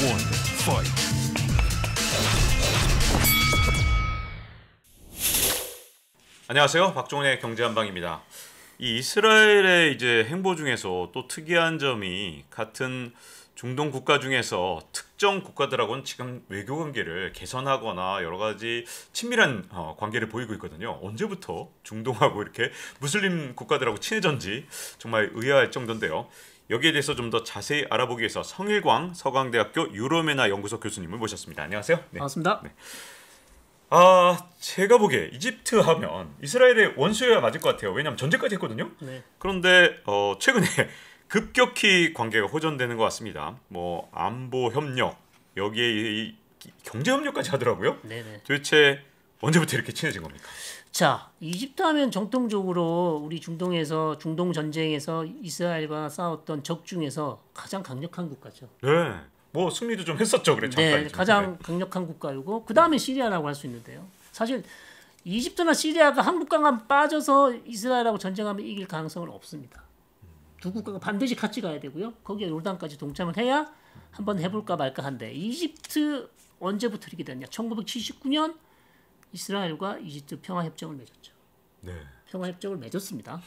one, fight. 안녕하세요. 박종훈의 경제한방입니다. 이 이스라엘의 이제 행보 중에서 또 특이한 점이 같은 중동 국가 중에서 특정 국가들하고는 지금 외교 관계를 개선하거나 여러 가지 친밀한 관계를 보이고 있거든요. 언제부터 중동하고 이렇게 무슬림 국가들하고 친해졌는지 정말 의아할 정도인데요. 여기에 대해서 좀 더 자세히 알아보기 위해서 성일광 서강대학교 유로메나 연구소 교수님을 모셨습니다. 안녕하세요. 네. 반갑습니다. 네. 제가 보기에 이집트 하면 이스라엘의 원수여야 맞을 것 같아요. 왜냐하면 전쟁까지 했거든요. 네. 그런데 최근에 급격히 관계가 호전되는 것 같습니다. 뭐 안보 협력, 여기에 이 경제 협력까지 하더라고요. 네네. 도대체 언제부터 이렇게 친해진 겁니까? 자, 이집트 하면 정통적으로 우리 중동에서 중동 전쟁에서 이스라엘과 싸웠던 적 중에서 가장 강력한 국가죠. 네. 뭐 승리도 좀 했었죠. 그래 잠깐. 네, 가장 강력한 국가이고 그 다음에 시리아라고 할 수 있는데요. 사실 이집트나 시리아가 한 국가만 빠져서 이스라엘하고 전쟁하면 이길 가능성은 없습니다. 두 국가가 반드시 같이 가야 되고요. 거기에 요르단까지 동참을 해야 한번 해볼까 말까 한데 이집트 언제부터 이렇게 됐냐? 1979년 이스라엘과 이집트 평화협정을 맺었죠. 네. 평화협정을 맺었습니다.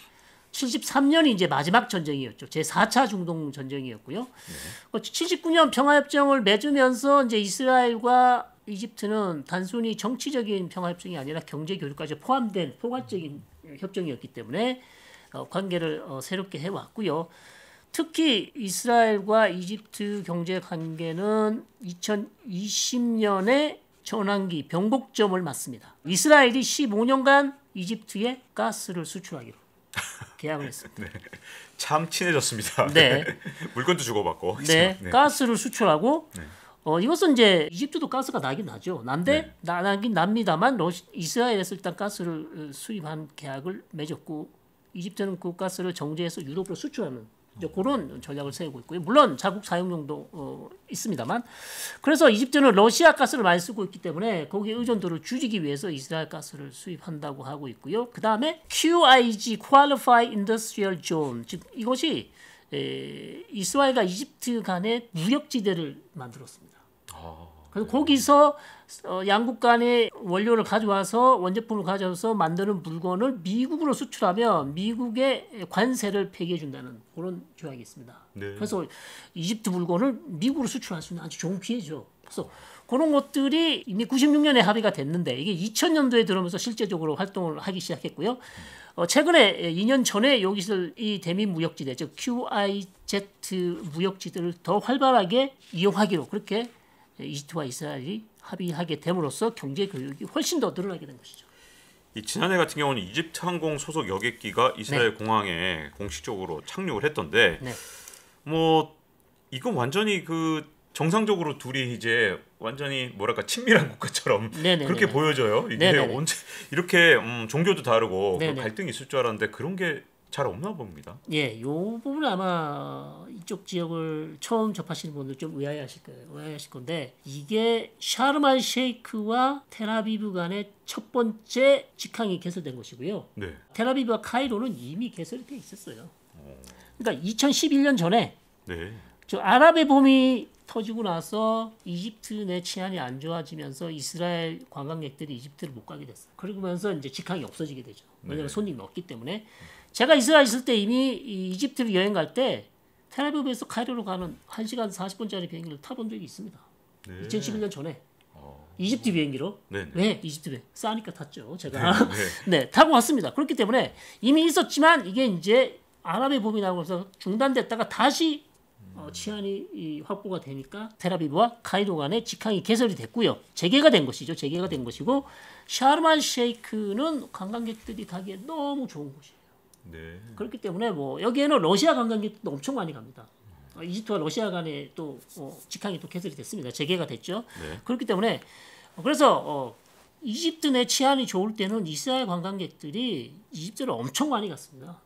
73년이 이제 마지막 전쟁이었죠. 제4차 중동 전쟁이었고요. 네. 79년 평화협정을 맺으면서 이제 이스라엘과 이집트는 단순히 정치적인 평화협정이 아니라 경제 교류까지 포함된 포괄적인 협정이었기 때문에 관계를 새롭게 해왔고요. 특히 이스라엘과 이집트 경제 관계는 2020년에 전환기 변곡점을 맞습니다. 이스라엘이 15년간 이집트에 가스를 수출하기로 계약을 했습니다. 네. 참 친해졌습니다. 네. 물건도 주고받고. 네. 네. 가스를 수출하고 네. 이것은 이제 이집트도 가스가 나긴 나죠. 난데 네. 나긴 납니다만 이스라엘에서 일단 가스를 수입한 계약을 맺었고 이집트는 그 가스를 정제해서 유럽으로 수출하는 이제 그런 전략을 세우고 있고요. 물론 자국 사용용도 있습니다만 그래서 이집트는 러시아 가스를 많이 쓰고 있기 때문에 거기에 의존도를 줄이기 위해서 이스라엘 가스를 수입한다고 하고 있고요. 그 다음에 QIG (Qualified Industrial Zone) 즉 이것이 이스라엘과 이집트 간의 무역지대를 만들었습니다. 그래서 거기서 양국 간의 원료를 가져와서 원제품을 가져와서 만드는 물건을 미국으로 수출하면 미국의 관세를 폐기해 준다는 그런 조약이 있습니다. 네. 그래서 이집트 물건을 미국으로 수출할 수 있는 아주 좋은 기회죠. 그래서 그런 것들이 이미 96년에 합의가 됐는데 이게 2000년도에 들어오면서 실제적으로 활동을 하기 시작했고요. 최근에 2년 전에 여기서 이 대미 무역지대 즉 QIZ 무역지대를 더 활발하게 이용하기로 그렇게 이집트와 이스라엘이 합의하게 됨으로써 경제 교육이 훨씬 더 늘어나게 된 것이죠. 이 지난해 같은 경우는 이집트 항공 소속 여객기가 이스라엘 네. 공항에 공식적으로 착륙을 했던데, 네. 뭐 이건 완전히 그 정상적으로 둘이 이제 완전히 뭐랄까 친밀한 국가처럼 네네네네. 그렇게 보여져요. 이게 네네네. 언제 이렇게 종교도 다르고 네네. 갈등이 있을 줄 알았는데 그런 게 잘 없나 봅니다. 예, 요 부분은 아마 이쪽 지역을 처음 접하시는 분들 좀 의아해하실 거예요. 의아해하실 건데 이게 샤르말 셰이크와 텔아비브 간의 첫 번째 직항이 개설된 것이고요. 네. 텔아비브와 카이로는 이미 개설이 돼 있었어요. 그러니까 2011년 전에 네. 저 아랍의 봄이 터지고 나서 이집트 내 치안이 안 좋아지면서 이스라엘 관광객들이 이집트를 못 가게 됐어요. 그러면서 이제 직항이 없어지게 되죠. 왜냐하면 네. 손님이 없기 때문에. 제가 이스라엘 있을 때 이미 이집트를 여행 갈 때 텔아비브에서 카이로로 가는 1시간 40분짜리 비행기를 타본 적이 있습니다. 네. 2011년 전에 이집트 비행기로. 네네. 왜? 이집트 비행 싸니까 탔죠. 제가 네. 네, 타고 왔습니다. 그렇기 때문에 이미 있었지만 이게 이제 아랍의 봄이 나고서 중단됐다가 다시 치안이 확보가 되니까 텔아비브와 카이로 간의 직항이 개설이 됐고요. 재개가 된 것이죠. 재개가 된 것이고 샤르만 셰이크는 관광객들이 가기에 너무 좋은 곳이에요. 네. 그렇기 때문에 뭐 여기에는 러시아 관광객도 엄청 많이 갑니다. 이집트와 러시아 간에 또 직항이 또 개설이 됐습니다. 재개가 됐죠. 네. 그렇기 때문에 그래서 이집트 내 치안이 좋을 때는 이스라엘 관광객들이 이집트를 엄청 많이 갔습니다.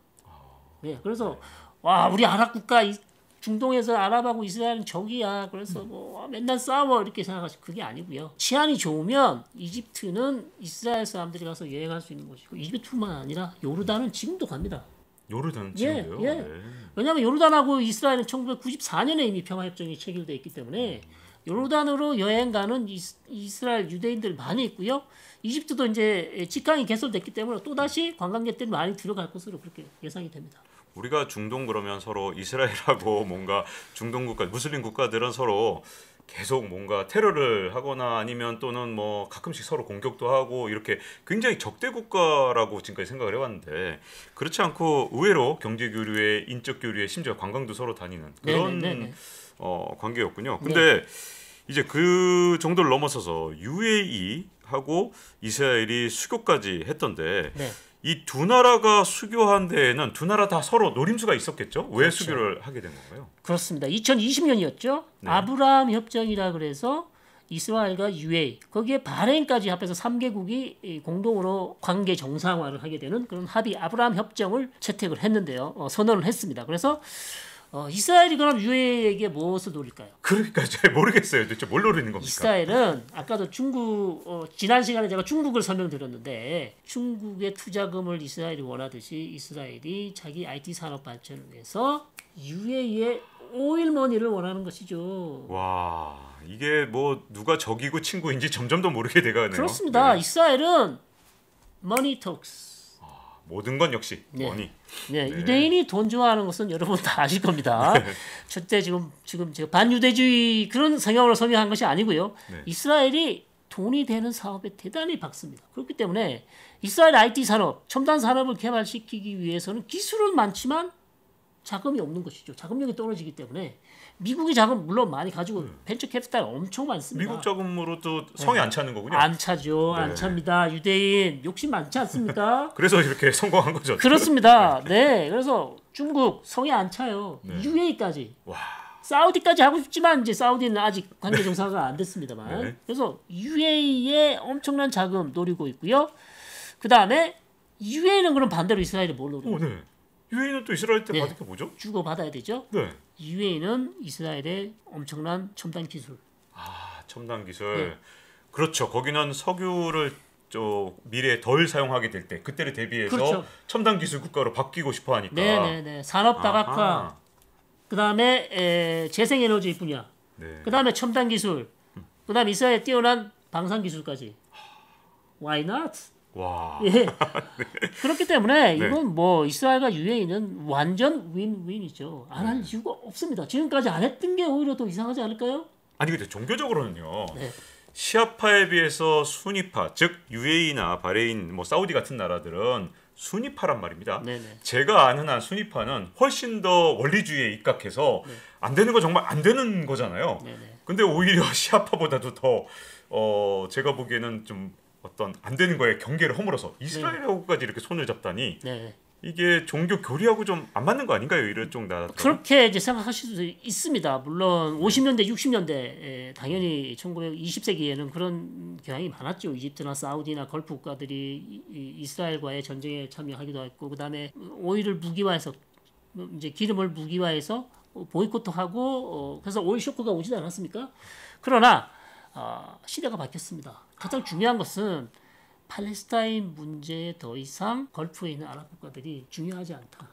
네, 그래서 와 우리 아랍 국가 중동에서 아랍하고 이스라엘은 적이야. 그래서 뭐 맨날 싸워 이렇게 생각하시고 그게 아니고요. 치안이 좋으면 이집트는 이스라엘 사람들이 가서 여행할 수 있는 곳이고 이집트뿐만 아니라 요르단은 지금도 갑니다. 요르단 예, 지금도요. 예. 네. 왜냐하면 요르단하고 이스라엘은 1994년에 이미 평화협정이 체결돼 있기 때문에 요르단으로 여행 가는 이스라엘 유대인들 많이 있고요. 이집트도 이제 직항이 개설됐기 때문에 또 다시 관광객들이 많이 들어갈 것으로 그렇게 예상이 됩니다. 우리가 중동 그러면 서로 이스라엘하고 뭔가 중동 국가, 무슬림 국가들은 서로 계속 뭔가 테러를 하거나 아니면 또는 뭐 가끔씩 서로 공격도 하고 이렇게 굉장히 적대 국가라고 지금까지 생각을 해왔는데 그렇지 않고 의외로 경제 교류에 인적 교류에 심지어 관광도 서로 다니는 그런 네네네네. 관계였군요. 근데 이제 그 정도를 넘어서서 UAE하고 이스라엘이 수교까지 했던데 네. 이 두 나라가 수교한 데에는 두 나라 다 서로 노림수가 있었겠죠? 왜 그렇죠. 수교를 하게 된 건가요? 그렇습니다. 2020년이었죠. 네. 아브라함 협정이라 그래서 이스라엘과 UAE 거기에 바레인까지 합해서 3개국이 공동으로 관계 정상화를 하게 되는 그런 합의 아브라함 협정을 채택을 했는데요. 선언을 했습니다. 그래서 이스라엘이 그럼 UAE에게 무엇을 노릴까요? 그러니까 잘 모르겠어요. 도대체 뭘 노리는 겁니까? 이스라엘은 아까도 중국 지난 시간에 제가 중국을 설명드렸는데 중국의 투자금을 이스라엘이 원하듯이 이스라엘이 자기 IT 산업 발전을 위해서 UAE의 오일머니를 원하는 것이죠. 와 이게 뭐 누가 적이고 친구인지 점점 더 모르게 돼가네요. 그렇습니다. 네. 이스라엘은 money talks. 모든 건 역시 네. 머니. 네, 유대인이 돈 좋아하는 것은 여러분 다 아실 겁니다. 절대 지금 제가 반유대주의 그런 성향으로 설명한 것이 아니고요. 네. 이스라엘이 돈이 되는 사업에 대단히 박습니다. 그렇기 때문에 이스라엘 IT 산업, 첨단 산업을 개발시키기 위해서는 기술은 많지만 자금이 없는 것이죠. 자금력이 떨어지기 때문에 미국이 자금 물론 많이 가지고 벤처 캐피탈 엄청 많습니다. 미국 자금으로도 성에 안 차는 거군요. 안 차죠. 네. 안 찹니다. 유대인 욕심 많지 않습니까? 그래서 이렇게 성공한 거죠. 그렇습니다. 네. 그래서 중국 성에 안 차요. 네. UAE까지. 와. 사우디까지 하고 싶지만 이제 사우디는 아직 관계 정상화가 안 됐습니다만. 네. 그래서 UAE에 엄청난 자금 노리고 있고요. 그 다음에 UAE는 그럼 반대로 이스라엘이 뭘 노리고? 오, 네. 유엔은 또 이스라엘 때 네. 받을 게 뭐죠? 주고 받아야 되죠. 네. UAE는 이스라엘의 엄청난 첨단 기술. 아 첨단 기술. 네. 그렇죠. 거기는 석유를 미래에 덜 사용하게 될 때 그때를 대비해서 그렇죠. 첨단 기술 국가로 바뀌고 싶어 하니까. 네네네. 산업 다각화. 아하. 그 다음에 재생에너지 분야. 네. 그 다음에 첨단 기술. 그 다음에 이스라엘 뛰어난 방산 기술까지. Why not? 와. 예. 그렇기 때문에 네. 이건 뭐 이스라엘과 UAE는 완전 윈윈이죠. 안 할 이유가 없습니다. 지금까지 안 했던 게 오히려 더 이상하지 않을까요? 아니 근데 종교적으로는요. 네. 시아파에 비해서 수니파, 즉 UAE나 바레인, 뭐 사우디 같은 나라들은 수니파란 말입니다. 네네. 제가 아는 한 수니파는 훨씬 더 원리주의에 입각해서 안 되는 거 정말 안 되는 거잖아요. 네네. 근데 오히려 시아파보다도 더 제가 보기에는 좀 어떤 안 되는 거에 경계를 허물어서 이스라엘하고까지 이렇게 손을 잡다니 네. 이게 종교 교리하고 좀 안 맞는 거 아닌가요? 이런 쪽 나라. 그렇게 이제 생각하실 수 있습니다. 물론 50년대, 60년대 당연히 1920세기에는 그런 경향이 많았죠. 이집트나 사우디나 걸프 국가들이 이스라엘과의 전쟁에 참여하기도 했고, 그다음에 오일을 무기화해서 이제 기름을 무기화해서 보이콧하고 그래서 오일 쇼크가 오지 않았습니까? 그러나 시대가 바뀌었습니다. 가장 중요한 것은 팔레스타인 문제에 더 이상 걸프에 있는 아랍 국가들이 중요하지 않다.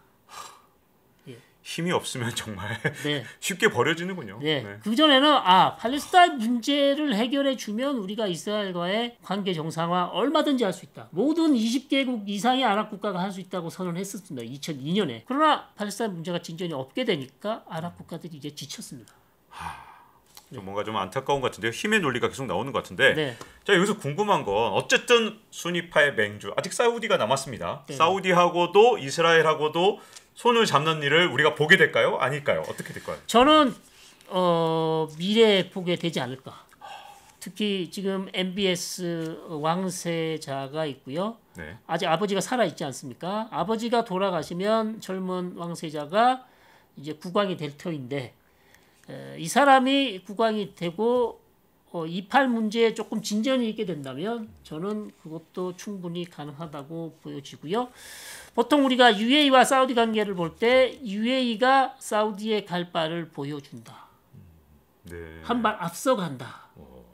힘이 없으면 정말 네. 쉽게 버려지는군요. 네. 그 전에는 팔레스타인 문제를 해결해 주면 우리가 이스라엘과의 관계 정상화 얼마든지 할 수 있다. 모든 20개국 이상의 아랍 국가가 할 수 있다고 선언했었습니다. 2002년에. 그러나 팔레스타인 문제가 진전이 없게 되니까 아랍 국가들이 이제 지쳤습니다. 뭔가 좀 안타까운 것 같은데요. 힘의 논리가 계속 나오는 것 같은데. 네. 자 여기서 궁금한 건 어쨌든 수니파의 맹주 아직 사우디가 남았습니다. 네. 사우디하고도 이스라엘하고도 손을 잡는 일을 우리가 보게 될까요? 아닐까요? 어떻게 될까요? 저는 미래에 보게 되지 않을까. 특히 지금 MBS 왕세자가 있고요. 네. 아직 아버지가 살아 있지 않습니까? 아버지가 돌아가시면 젊은 왕세자가 이제 국왕이 될 터인데 이 사람이 국왕이 되고 이팔 문제에 조금 진전이 있게 된다면 저는 그것도 충분히 가능하다고 보여지고요. 보통 우리가 UAE와 사우디 관계를 볼 때 UAE가 사우디의 갈 바를 보여준다. 네. 한 발 앞서간다.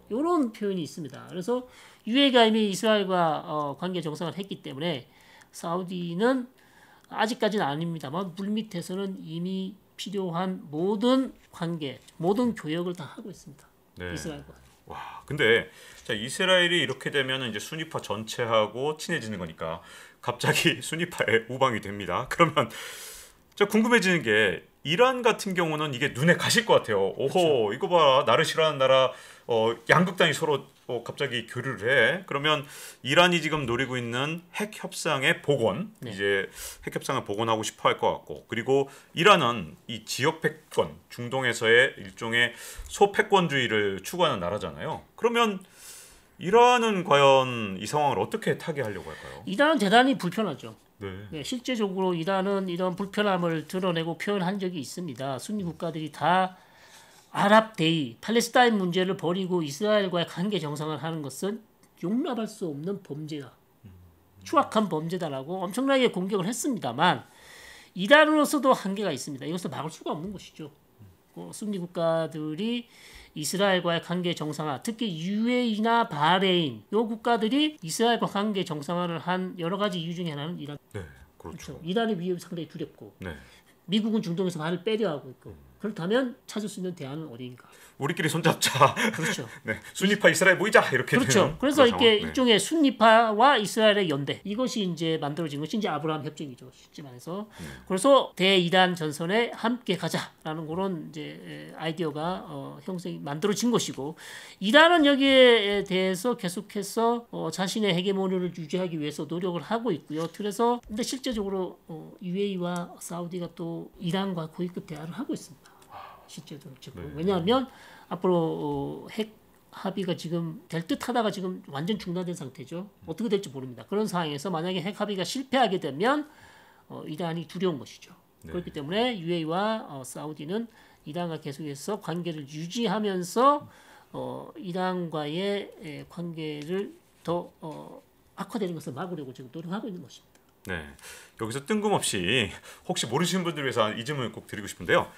이런 표현이 있습니다. 그래서 UAE가 이미 이스라엘과 관계 정상을 했기 때문에 사우디는 아직까지는 아닙니다만 물밑에서는 이미 필요한 모든 관계, 모든 교역을 다 하고 있습니다. 네. 이스라엘과. 와, 근데 자, 이스라엘이 이렇게 되면 이제 순위파 전체하고 친해지는 거니까 갑자기 순위파에 우방이 됩니다. 그러면 저 궁금해지는 게 이란 같은 경우는 이게 눈에 가실 것 같아요. 오호, 그렇죠. 이거 봐, 나를 싫어하는 나라 양극단이 서로 갑자기 교류를 해. 그러면 이란이 지금 노리고 있는 핵 협상의 복원, 네. 이제 핵 협상을 복원하고 싶어 할 것 같고, 그리고 이란은 이 지역 패권, 중동에서의 일종의 소패권주의를 추구하는 나라잖아요. 그러면 이란은 과연 이 상황을 어떻게 타개하려고 할까요? 이란은 대단히 불편하죠. 네. 네, 실제적으로 이란은 이런 불편함을 드러내고 표현한 적이 있습니다. 순위 국가들이 다 아랍 대의, 팔레스타인 문제를 버리고 이스라엘과의 관계 정상을 하는 것은 용납할 수 없는 범죄다. 추악한 범죄다라고 엄청나게 공격을 했습니다만 이란으로서도 한계가 있습니다. 이것을 막을 수가 없는 것이죠. 순위 국가들이 이스라엘과의 관계 정상화, 특히 UAE나 바레인 이 국가들이 이스라엘과 관계 정상화를 한 여러 가지 이유 중에 하나는 이란. 네, 그렇죠. 이란의 위협이 상당히 두렵고 네. 미국은 중동에서 발을 빼려 하고 있고 그렇다면 찾을 수 있는 대안은 어디인가? 우리끼리 손잡자. 그렇죠. 네, 순위파 이스라엘 모이자 이렇게 그렇죠. 되는 그래서 이렇게 상황. 네. 일종의 순위파와 이스라엘의 연대 이것이 이제 만들어진 것이 이제 아브라함 협정이죠. 쉽게 말해서 그래서 대이란 전선에 함께 가자라는 그런 이제 아이디어가 형성이 만들어진 것이고 이란은 여기에 대해서 계속해서 자신의 헤게모니를 유지하기 위해서 노력을 하고 있고요. 그래서 근데 실제적으로 UAE와 사우디가 또 이란과 고위급 대화를 하고 있습니다. 실제적으로. 네. 왜냐하면 앞으로 핵 합의가 지금 될 듯하다가 지금 완전 중단된 상태죠. 어떻게 될지 모릅니다. 그런 상황에서 만약에 핵 합의가 실패하게 되면 이란이 두려운 것이죠. 네. 그렇기 때문에 UAE와 사우디는 이란과 계속해서 관계를 유지하면서 이란과의 관계를 더 악화되는 것을 막으려고 지금 노력하고 있는 것입니다. 네, 여기서 뜬금없이 혹시 모르시는 분들 위해서 이 질문을 꼭 드리고 싶은데요.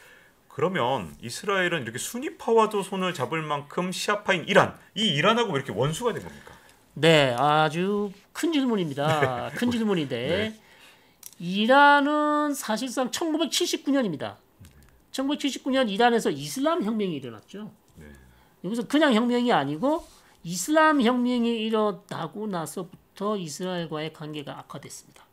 그러면 이스라엘은 이렇게 순위파와도 손을 잡을 만큼 시아파인 이란, 이 이란하고 왜 이렇게 원수가 된 겁니까? 네, 아주 큰 질문입니다. 큰 질문인데 이란은 사실상 1979년입니다. 1979년 이란에서 이슬람 혁명이 일어났죠. 네. 여기서 그냥 혁명이 아니고 이슬람 혁명이 일어나고 나서부터 이스라엘과의 관계가 악화됐습니다.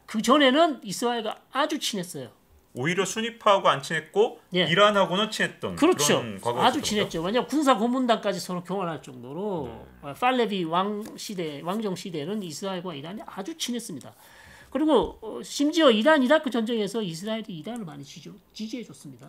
그 전에는 이스라엘과 아주 친했어요. 오히려 순위파하고 안 친했고 예. 이란하고는 친했던 그렇죠. 그런 과거가 아주 있었던 친했죠. 왜냐하면 군사 고문단까지 서로 교환할 정도로 팔레비 왕정 시대는 이스라엘과 이란이 아주 친했습니다. 그리고 심지어 이란 이라크 전쟁에서 이스라엘이 이란을 많이 지지해 줬습니다.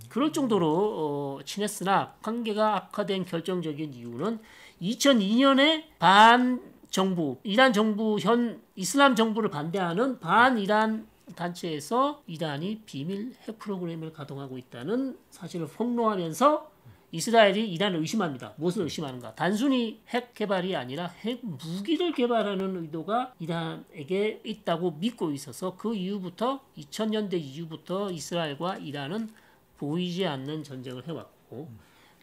그럴 정도로 친했으나 관계가 악화된 결정적인 이유는 2002년에 반정부 이란 정부 현 이슬람 정부를 반대하는 반이란 단체에서 이란이 비밀 핵 프로그램을 가동하고 있다는 사실을 폭로하면서 이스라엘이 이란을 의심합니다. 무엇을 의심하는가? 단순히 핵 개발이 아니라 핵 무기를 개발하는 의도가 이란에게 있다고 믿고 있어서 그 이후부터 2000년대 이후부터 이스라엘과 이란은 보이지 않는 전쟁을 해왔고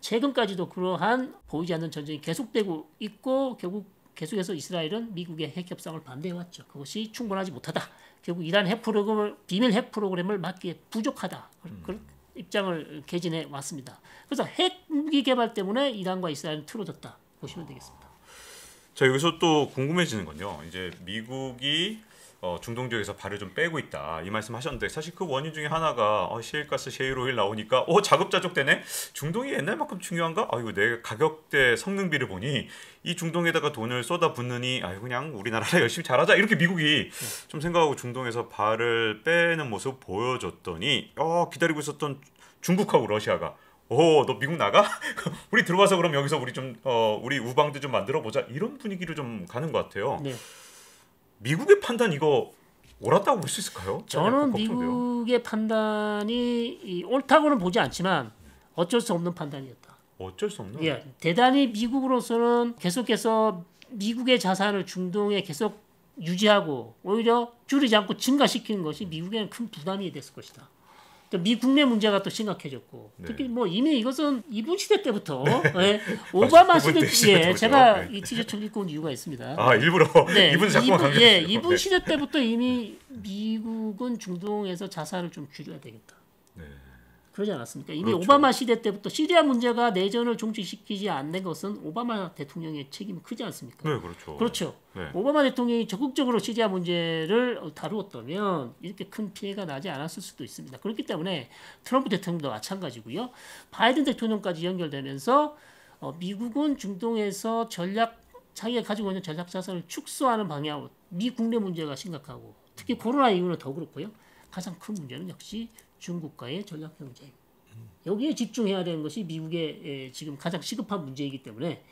최근까지도 그러한 보이지 않는 전쟁이 계속되고 있고 결국 계속해서 이스라엘은 미국의 핵 협상을 반대해왔죠. 그것이 충분하지 못하다. 결국 이란 핵 프로그램을 비밀 핵 프로그램을 막기에 부족하다. 그런 입장을 개진해 왔습니다. 그래서 핵 무기 개발 때문에 이란과 이스라엘은 틀어졌다 보시면 되겠습니다. 자, 여기서 또 궁금해지는 건요. 이제 미국이 중동 지역에서 발을 좀 빼고 있다 이 말씀하셨는데 사실 그 원인 중에 하나가 시일가스, 셰일오일 나오니까 자급자족되네. 중동이 옛날만큼 중요한가? 이거 내 가격대 성능비를 보니 이 중동에다가 돈을 쏟아붓느니 그냥 우리나라가 열심히 잘하자 이렇게 미국이 좀 생각하고 중동에서 발을 빼는 모습 보여줬더니 기다리고 있었던 중국하고 러시아가 너 미국 나가? 우리 들어와서 그럼 여기서 우리 좀 우리 우방도 좀 만들어 보자 이런 분위기로 좀 가는 것 같아요. 네. 미국의 판단 이거 옳았다고 볼 수 있을까요? 저는 미국의 판단이 옳다고는 보지 않지만 어쩔 수 없는 판단이었다. 어쩔 수 없는? 예, 대단히 미국으로서는 계속해서 미국의 자산을 중동에 계속 유지하고 오히려 줄이지 않고 증가시키는 것이 미국에는 큰 부담이 됐을 것이다. 또 미 국내 문제가 또 심각해졌고 네. 특히 뭐 이미 이것은 이분 시대 때부터 예, 오바마 시대 예, 제가 이 티셔츠를 입고 온 이유가 있습니다. 아 일부러 네, 이분 자꾸만 강조해요. 예, 이분 시대 때부터 이미 미국은 중동에서 자산을 좀 줄여야 되겠다. 네. 그러지 않았습니까? 이미 그렇죠. 오바마 시대 때부터 시리아 문제가 내전을 종식시키지 않는 것은 오바마 대통령의 책임이 크지 않습니까? 네, 그렇죠. 그렇죠. 네. 오바마 대통령이 적극적으로 시리아 문제를 다루었다면 이렇게 큰 피해가 나지 않았을 수도 있습니다. 그렇기 때문에 트럼프 대통령도 마찬가지고요. 바이든 대통령까지 연결되면서 미국은 중동에서 자기가 가지고 있는 전략 자산을 축소하는 방향으로 미 국내 문제가 심각하고 특히 코로나 이후는 더 그렇고요. 가장 큰 문제는 역시 중국과의 전략 경쟁. 여기에 집중해야 되는 것이 미국의 지금 가장 시급한 문제이기 때문에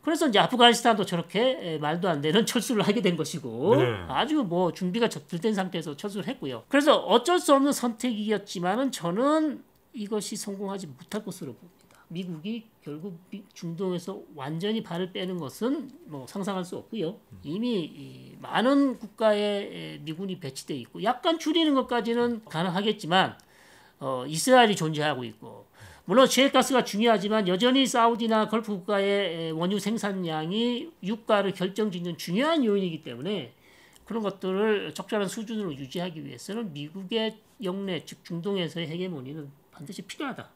그래서 이제 아프가니스탄도 저렇게 말도 안 되는 철수를 하게 된 것이고 네. 아주 뭐 준비가 들된 상태에서 철수를 했고요. 그래서 어쩔 수 없는 선택이었지만은 저는 이것이 성공하지 못할 것으로 봅니다. 미국이 결국 중동에서 완전히 발을 빼는 것은 뭐 상상할 수 없고요. 이미 많은 국가에 미군이 배치돼 있고 약간 줄이는 것까지는 가능하겠지만 이스라엘이 존재하고 있고 물론 셰일가스가 중요하지만 여전히 사우디나 걸프 국가의 원유 생산량이 유가를 결정짓는 중요한 요인이기 때문에 그런 것들을 적절한 수준으로 유지하기 위해서는 미국의 영내 즉 중동에서의 헤게모니는 반드시 필요하다.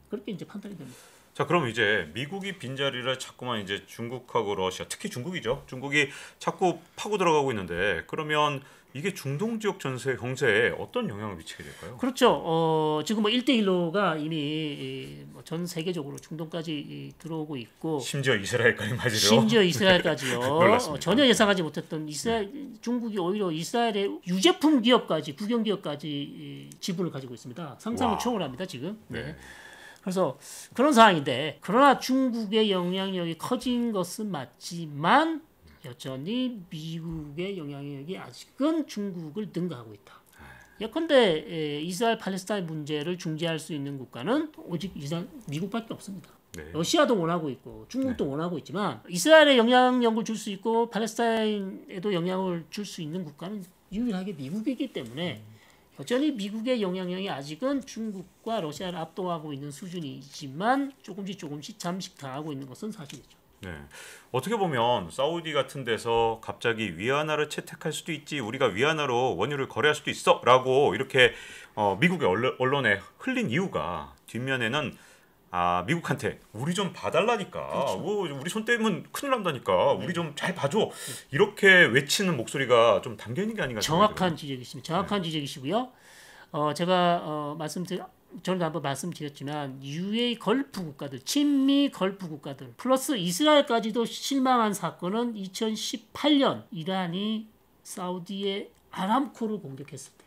그렇게 이제 판단이 됩니다. 자, 그럼 이제 미국이 빈자리를 자꾸만 이제 중국하고 러시아, 특히 중국이죠. 중국이 자꾸 파고 들어가고 있는데 그러면 이게 중동 지역 전세 경제에 어떤 영향을 미치게 될까요? 그렇죠. 지금 뭐 1대1로가 이미 전 세계적으로 중동까지 들어오고 있고 심지어 이스라엘까지 맞으려. 심지어 이스라엘까지요. 놀랐습니다. 전혀 예상하지 못했던 중국이 오히려 이스라엘의 유제품 기업까지 국영 기업까지 지분을 가지고 있습니다. 상상을 와. 초월합니다 지금. 네. 네. 그래서 그런 상황인데 그러나 중국의 영향력이 커진 것은 맞지만 여전히 미국의 영향력이 아직은 중국을 능가하고 있다. 예컨대 이스라엘 팔레스타인 문제를 중재할 수 있는 국가는 오직 미국밖에 없습니다. 네. 러시아도 원하고 있고 중국도 원하고 있지만 이스라엘에 영향력을 줄 수 있고 팔레스타인에도 영향을 줄 수 있는 국가는 유일하게 미국이기 때문에 여전히 미국의 영향력이 아직은 중국과 러시아를 압도하고 있는 수준이지만 조금씩 잠식당하고 있는 것은 사실이죠. 네. 어떻게 보면 사우디 같은 데서 갑자기 위안화를 채택할 수도 있지, 우리가 위안화로 원유를 거래할 수도 있어라고 이렇게 미국의 언론에 흘린 이유가 뒷면에는 미국한테 우리 좀 봐달라니까, 그렇죠. 우리 손 떼면 큰일 난다니까, 우리 좀 잘 봐줘, 이렇게 외치는 목소리가 좀 담겨 있는 게 아닌가. 정확한 지적이십니다. 정확한 지적이시고요. 제가 저는 한번 말씀드렸지만 UAE 걸프 국가들, 친미 걸프 국가들 플러스 이스라엘까지도 실망한 사건은 2018년 이란이 사우디의 아람코를 공격했을 때.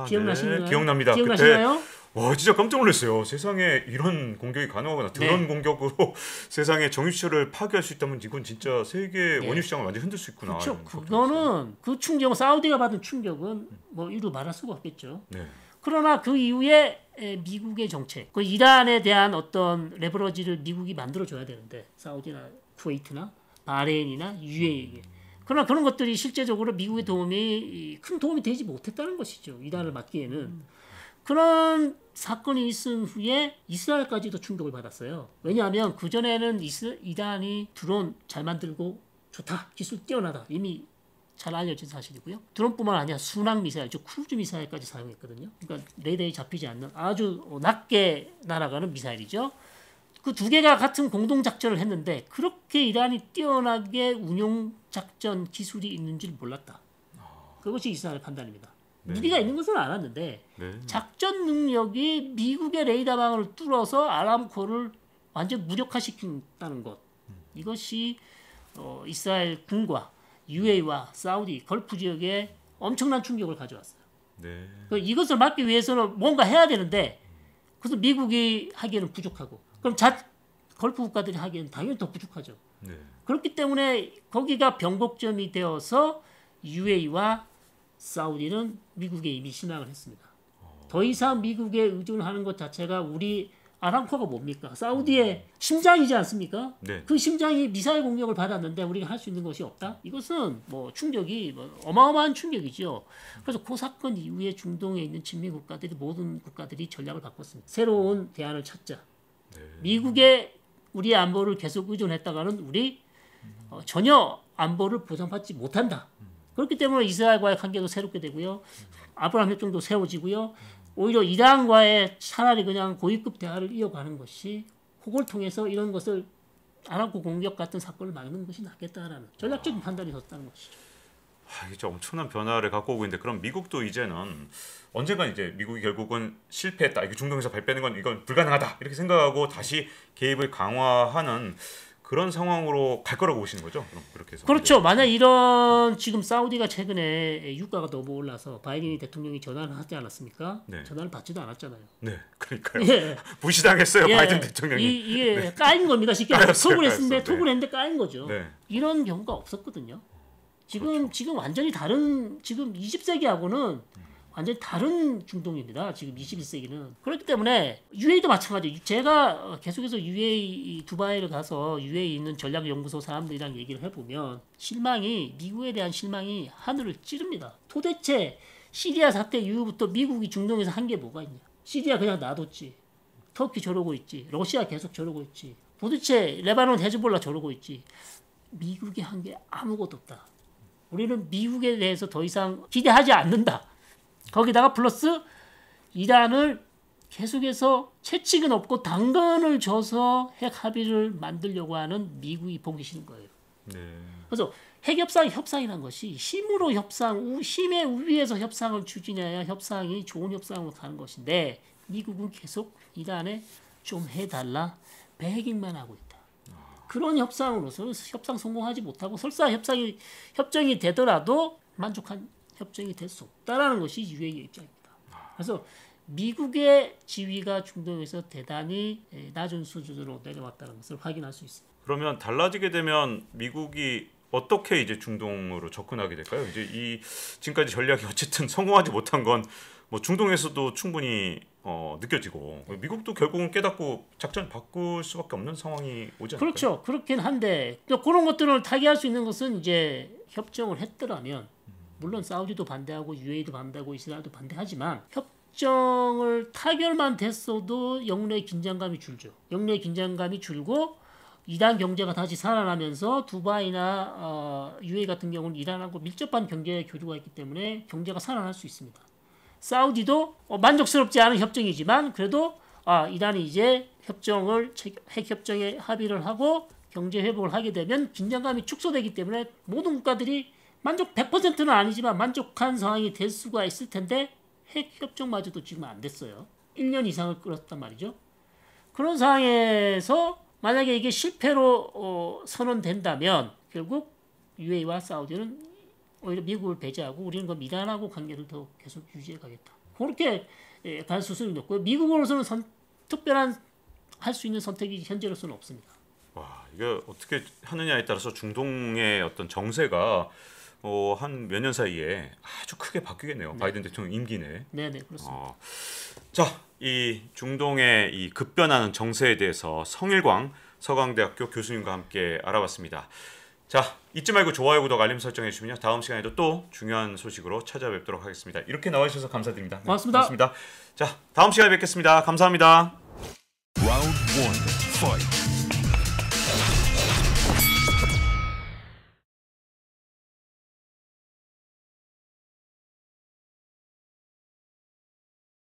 기억나시나요? 네, 기억납니다. 기억나시나요? 그때 와, 진짜 깜짝 놀랐어요. 세상에 이런 공격이 가능하구나. 드론 공격으로 세상에 정유시설을 파괴할 수 있다면 이건 진짜 세계 원유 시장을 완전히 흔들 수 있구나. 그렇죠. 그거는 그 충격, 사우디가 받은 충격은 뭐 이루 말할 수가 없겠죠. 네. 그러나 그 이후에 미국의 정책, 그 이란에 대한 어떤 레버러지를 미국이 만들어줘야 되는데 사우디나 쿠웨이트나 바레인이나 UAE에게. 그러나 그런 것들이 실제적으로 미국의 큰 도움이 되지 못했다는 것이죠. 이란을 막기에는. 그런 사건이 있은 후에 이스라엘까지도 충격을 받았어요. 왜냐하면 그전에는 이란이 드론 잘 만들고 좋다, 기술 뛰어나다, 이미 잘 알려진 사실이고요. 드론뿐만 아니라 순항 미사일, 즉 크루즈 미사일까지 사용했거든요. 그러니까 레이더에 잡히지 않는 아주 낮게 날아가는 미사일이죠. 그 두 개가 같은 공동 작전을 했는데 그렇게 이란이 뛰어나게 운용 작전 기술이 있는 줄 몰랐다. 그것이 이스라엘 판단입니다. 네. 무기가 있는 것은 알았는데 네. 작전 능력이 미국의 레이더망을 뚫어서 아람코를 완전 무력화시킨다는 것. 이것이 이스라엘 군과 UAE와 사우디 걸프 지역에 엄청난 충격을 가져왔어요. 네. 이것을 막기 위해서는 뭔가 해야 되는데 그래서 미국이 하기에는 부족하고 그럼 걸프 국가들이 하기에는 당연히 더 부족하죠. 네. 그렇기 때문에 거기가 변곡점이 되어서 UAE와 사우디는 미국에 이미 신앙을 했습니다. 더 이상 미국에 의존하는 것 자체가 우리 아람코가 뭡니까? 사우디의 심장이지 않습니까? 네. 그 심장이 미사일 공격을 받았는데 우리가 할 수 있는 것이 없다? 이것은 뭐 충격이 어마어마한 충격이죠. 그래서 그 사건 이후에 중동에 있는 친미 국가들이 모든 국가들이 전략을 바꿨습니다. 새로운 대안을 찾자. 네. 미국의 우리의 안보를 계속 의존했다가는 우리 전혀 안보를 보장받지 못한다. 그렇기 때문에 이스라엘과의 관계도 새롭게 되고요. 아브라함 협정도 세워지고요. 오히려 이란과의 차라리 그냥 고위급 대화를 이어가는 것이 그걸 통해서 이런 것을 아랍고 공격 같은 사건을 막는 것이 낫겠다라는 전략적인 판단이 섰다는 것이죠. 이게 엄청난 변화를 갖고 오고 있는데 그럼 미국도 이제는 언젠가 이제 미국이 결국은 실패했다. 이게 중동에서 발표하는 건 이건 불가능하다. 이렇게 생각하고 다시 개입을 강화하는 그런 상황으로 갈 거라고 보시는 거죠? 그럼 그렇게 해서. 그렇죠. 만약 이런 지금 사우디가 최근에 유가가 너무 올라서 바이든 대통령이 전화를 하지 않았습니까? 네. 전화를 받지도 않았잖아요. 네, 그러니까요. 예. 무시당했어요, 예. 바이든 대통령이. 이게 까인 겁니다. 쉽게 말해서 까였어요, 톡을 했는데 까였어. 네. 톡을 했는데 까인 거죠. 네. 이런 경우가 없었거든요. 지금 완전히 다른 지금 20세기하고는 완전히 다른 중동입니다. 지금 21세기는. 그렇기 때문에 UAE도 마찬가지예요. 제가 계속해서 UAE 두바이를 가서 UAE 있는 전략연구소 사람들이랑 얘기를 해보면 미국에 대한 실망이 하늘을 찌릅니다. 도대체 시리아 사태 이후부터 미국이 중동에서 한 게 뭐가 있냐. 시리아 그냥 놔뒀지. 터키 저러고 있지. 러시아 계속 저러고 있지. 도대체 레바논 헤즈볼라 저러고 있지. 미국이 한 게 아무것도 없다. 우리는 미국에 대해서 더 이상 기대하지 않는다. 거기다가 플러스 이란을 계속해서 채찍은 없고 당근을 줘서 핵 합의를 만들려고 하는 미국이 보기 싫은 거예요. 네. 그래서 협상이란 것이 힘으로 힘의 우위에서 협상을 추진해야 협상이 좋은 협상으로 가는 것인데 미국은 계속 이란에 좀 해달라 배기만 하고 있다. 그런 협상으로서 협상 성공하지 못하고 설사 협정이 되더라도 만족한 협정이 될 수 없다라는 것이 UAE의 입장입니다. 그래서 미국의 지위가 중동에서 대단히 낮은 수준으로 내려왔다는 것을 확인할 수 있습니다. 그러면 달라지게 되면 미국이 어떻게 이제 중동으로 접근하게 될까요? 이제 이 지금까지 전략이 어쨌든 성공하지 못한 건 뭐 중동에서도 충분히 느껴지고 미국도 결국은 깨닫고 작전 바꿀 수밖에 없는 상황이 오지 않을까요? 그렇죠. 그렇긴 한데 그런 것들을 타개할 수 있는 것은 이제 협정을 했더라면 물론 사우디도 반대하고 UAE도 반대하고 이스라엘도 반대하지만 협정을 타결만 됐어도 영내의 긴장감이 줄죠. 영내의 긴장감이 줄고 이란 경제가 다시 살아나면서 두바이나 UAE 같은 경우는 이란하고 밀접한 경제 교류가 있기 때문에 경제가 살아날 수 있습니다. 사우디도 만족스럽지 않은 협정이지만 그래도 이란이 이제 핵 협정에 합의를 하고 경제 회복을 하게 되면 긴장감이 축소되기 때문에 모든 국가들이 100%는 아니지만 만족한 상황이 될 수가 있을 텐데 핵 협정마저도 지금 안 됐어요. 1년 이상을 끌었단 말이죠. 그런 상황에서 만약에 이게 실패로 선언된다면 결국 UAE와 사우디는 오히려 미국을 배제하고 우리는 그럼 이란하고 관계를 더 계속 유지해 가겠다. 그렇게 갈 수순이 높고요. 미국으로서는 특별한 할 수 있는 선택이 현재로서는 없습니다. 와, 이게 어떻게 하느냐에 따라서 중동의 어떤 정세가 한 몇 년 사이에 아주 크게 바뀌겠네요. 네. 바이든 대통령 임기 내. 네, 그렇습니다. 자, 이 중동의 이 급변하는 정세에 대해서 성일광 서강대학교 교수님과 함께 알아봤습니다. 자, 잊지 말고 좋아요, 구독, 알림 설정해 주시면요. 다음 시간에도 또 중요한 소식으로 찾아뵙도록 하겠습니다. 이렇게 나와주셔서 감사드립니다. 네, 고맙습니다. 자, 다음 시간에 뵙겠습니다. 감사합니다. Round 1, fight.